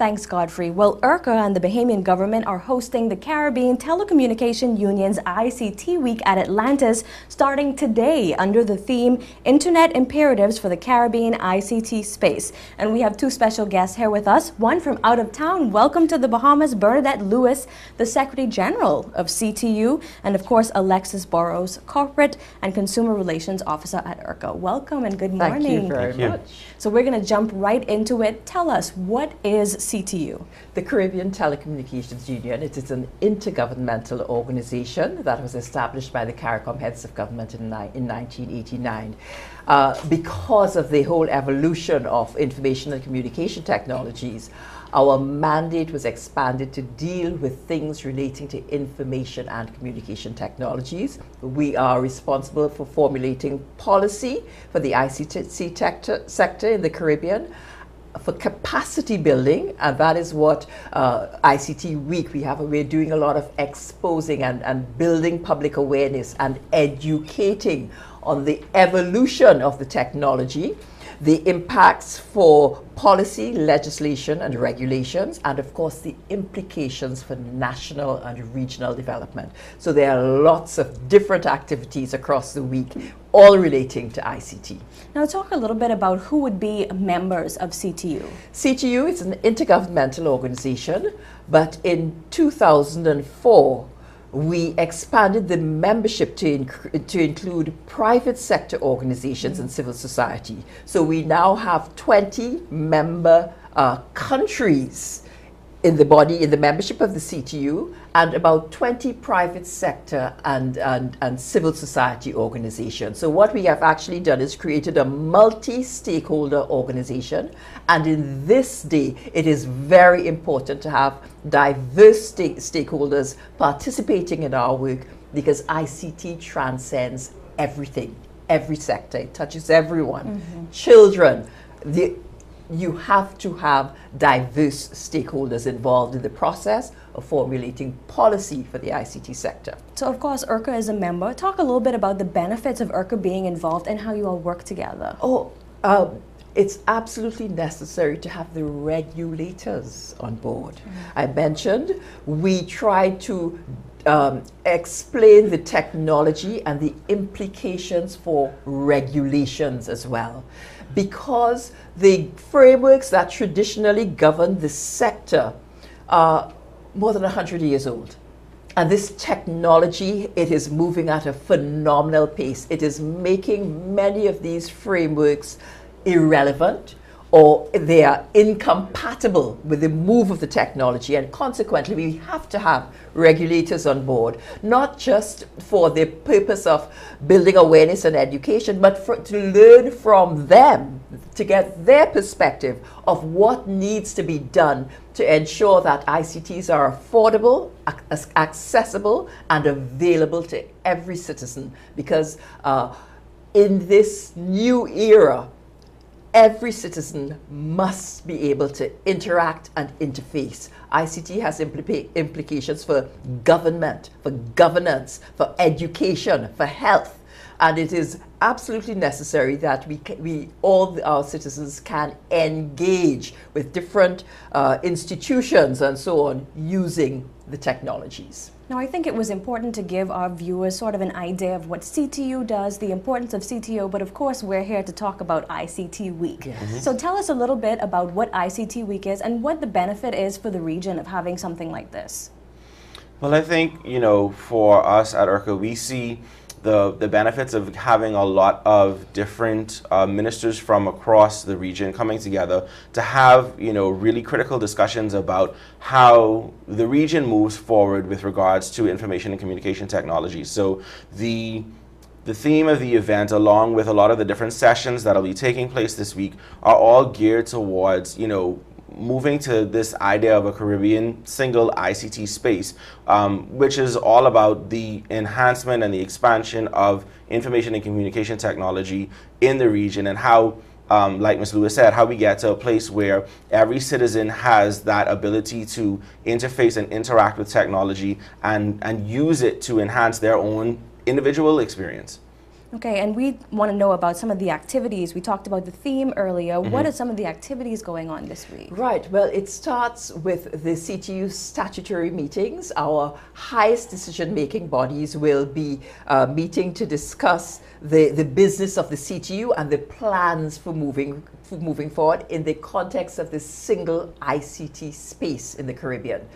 Thanks, Godfrey. Well, urca and the Bahamian government are hosting the Caribbean Telecommunication Union's ICT Week at Atlantis starting today under the theme Internet Imperatives for the Caribbean ICT Space. And we have two special guests here with us, one from out of town. Welcome to the Bahamas, Bernadette Lewis, the Secretary General of CTU, and of course, Alexis Burrows, Corporate and Consumer Relations Officer at urca. Welcome and good morning. Thank you very much. So we're going to jump right into it. Tell us, what is CTU? The Caribbean Telecommunications Union, it is an intergovernmental organization that was established by the CARICOM heads of government in 1989. Because of the whole evolution of information and communication technologies, our mandate was expanded to deal with things relating to information and communication technologies. We are responsible for formulating policy for the ICT sector in the Caribbean, for capacity building, and that is what ICT Week, we're doing a lot of exposing and building public awareness and educating on the evolution of the technology, the impacts for policy, legislation and regulations, and of course the implications for national and regional development. So there are lots of different activities across the week, all relating to ICT. Now talk a little bit about who would be members of CTU. CTU is an intergovernmental organization, but in 2004, we expanded the membership to include private sector organizations and civil society. So we now have 20 member countries in the membership of the CTU, and about 20 private sector and civil society organizations. So what we have actually done is created a multi-stakeholder organization, and in this day it is very important to have diverse stakeholders participating in our work, because ICT transcends everything, every sector. It touches everyone. Children, you have to have diverse stakeholders involved in the process of formulating policy for the ICT sector. So of course, urca is a member. Talk a little bit about the benefits of urca being involved and how you all work together. It's absolutely necessary to have the regulators on board. I mentioned we try to explain the technology and the implications for regulations as well, because the frameworks that traditionally govern the sector are more than 100 years old. And this technology, it is moving at a phenomenal pace. It is making many of these frameworks irrelevant, or they are incompatible with the move of the technology, and consequently we have to have regulators on board, not just for the purpose of building awareness and education, but to learn from them, to get their perspective of what needs to be done to ensure that ICTs are affordable, accessible and available to every citizen, because in this new era, every citizen must be able to interact and interface. ICT has implications for government, for governance, for education, for health. And it is absolutely necessary that all our citizens can engage with different institutions and so on using the technologies. Now, I think it was important to give our viewers sort of an idea of what CTU does, the importance of CTU, but of course we're here to talk about ICT Week. Yes. So tell us a little bit about what ICT Week is and what the benefit is for the region of having something like this. Well, I think, for us at urca, we see the benefits of having a lot of different ministers from across the region coming together to have, really critical discussions about how the region moves forward with regards to information and communication technology. So the theme of the event, along with a lot of the different sessions that'll be taking place this week, are all geared towards, moving to this idea of a Caribbean single ICT space, which is all about the enhancement and the expansion of information and communication technology in the region, and how, like Ms. Lewis said, how we get to a place where every citizen has that ability to interface and interact with technology and use it to enhance their own individual experience. Okay, and we want to know about some of the activities. We talked about the theme earlier. What are some of the activities going on this week? Right. Well, it starts with the CTU statutory meetings. Our highest decision-making bodies will be meeting to discuss the business of the CTU and the plans for moving forward in the context of the single ICT space in the Caribbean.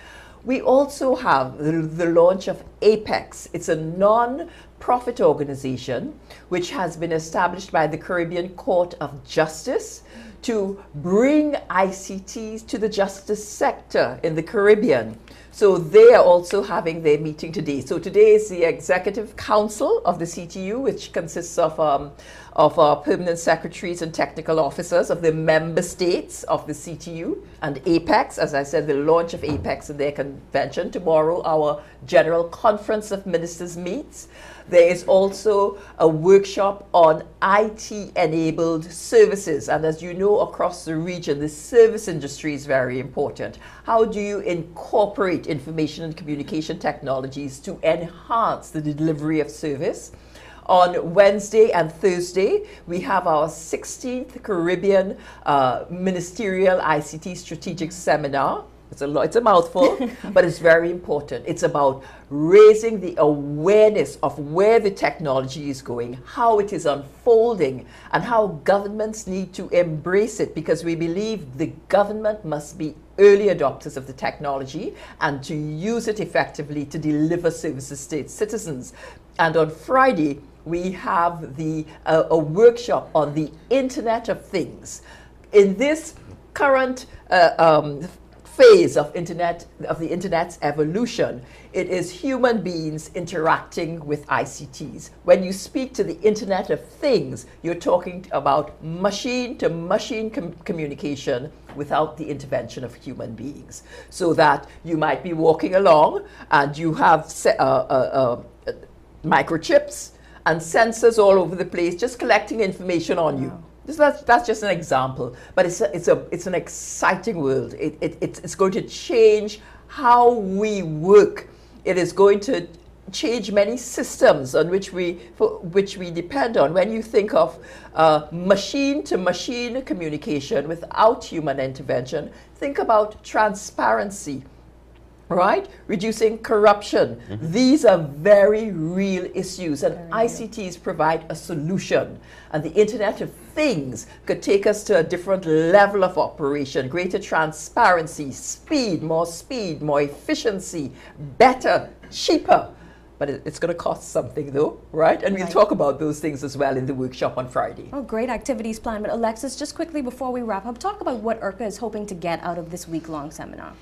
We also have the launch of APEX. It's a non-profit organization which has been established by the Caribbean Court of Justice to bring ICTs to the justice sector in the Caribbean. So they are also having their meeting today. So today is the Executive Council of the CTU, which consists of our permanent secretaries and technical officers of the member states of the CTU, and APEX, as I said, the launch of APEX in their convention. Tomorrow, our General Conference of Ministers meets. There is also a workshop on IT-enabled services. And as you know, across the region, the service industry is very important. How do you incorporate information and communication technologies to enhance the delivery of service? On Wednesday and Thursday, we have our 16th Caribbean Ministerial ICT Strategic Seminar. It's a mouthful, but it's very important. It's about raising the awareness of where the technology is going, how it is unfolding, and how governments need to embrace it, because we believe the government must be early adopters of the technology and to use it effectively to deliver services to its citizens. And on Friday, we have a workshop on the Internet of Things. In this current phase of the internet's evolution, it is human beings interacting with ICTs. When you speak to the Internet of Things, you're talking about machine-to-machine communication without the intervention of human beings. So that you might be walking along and you have microchips and sensors all over the place just collecting information on you. That's just an example, but it's an exciting world. It's going to change how we work. It is going to change many systems on which we depend on. When you think of machine-to-machine communication without human intervention, think about transparency. Right? Reducing corruption. These are very real issues, and ICTs provide a solution. And the Internet of Things could take us to a different level of operation, greater transparency, more efficiency, better, cheaper. But it's going to cost something though, right? And we'll talk about those things as well in the workshop on Friday. Oh, great activities planned. But Alexis, just quickly before we wrap up, talk about what urca is hoping to get out of this week-long seminar.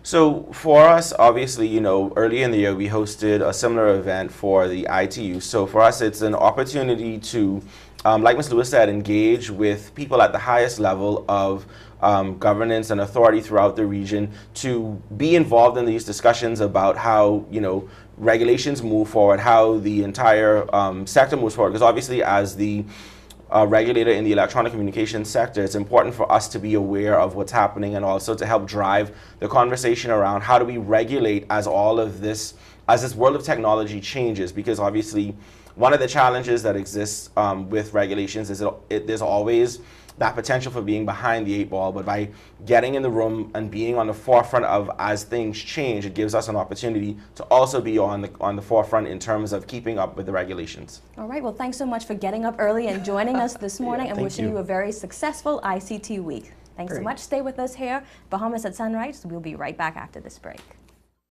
So for us, obviously, you know, early in the year, we hosted a similar event for the ITU. So for us, it's an opportunity to, like Ms. Lewis said, engage with people at the highest level of governance and authority throughout the region to be involved in these discussions about how, you know, regulations move forward, how the entire sector moves forward. Because obviously, as the regulator in the electronic communications sector, it's important for us to be aware of what's happening and also to help drive the conversation around how do we regulate as this world of technology changes. Because obviously one of the challenges that exists with regulations is there's always that potential for being behind the 8 ball, but by getting in the room and being on the forefront of as things change, it gives us an opportunity to also be on the forefront in terms of keeping up with the regulations. All right, well, thanks so much for getting up early and joining us this morning, and wishing you a very successful ICT week. Thanks so much. Stay with us here, Bahamas at Sunrise. We'll be right back after this break.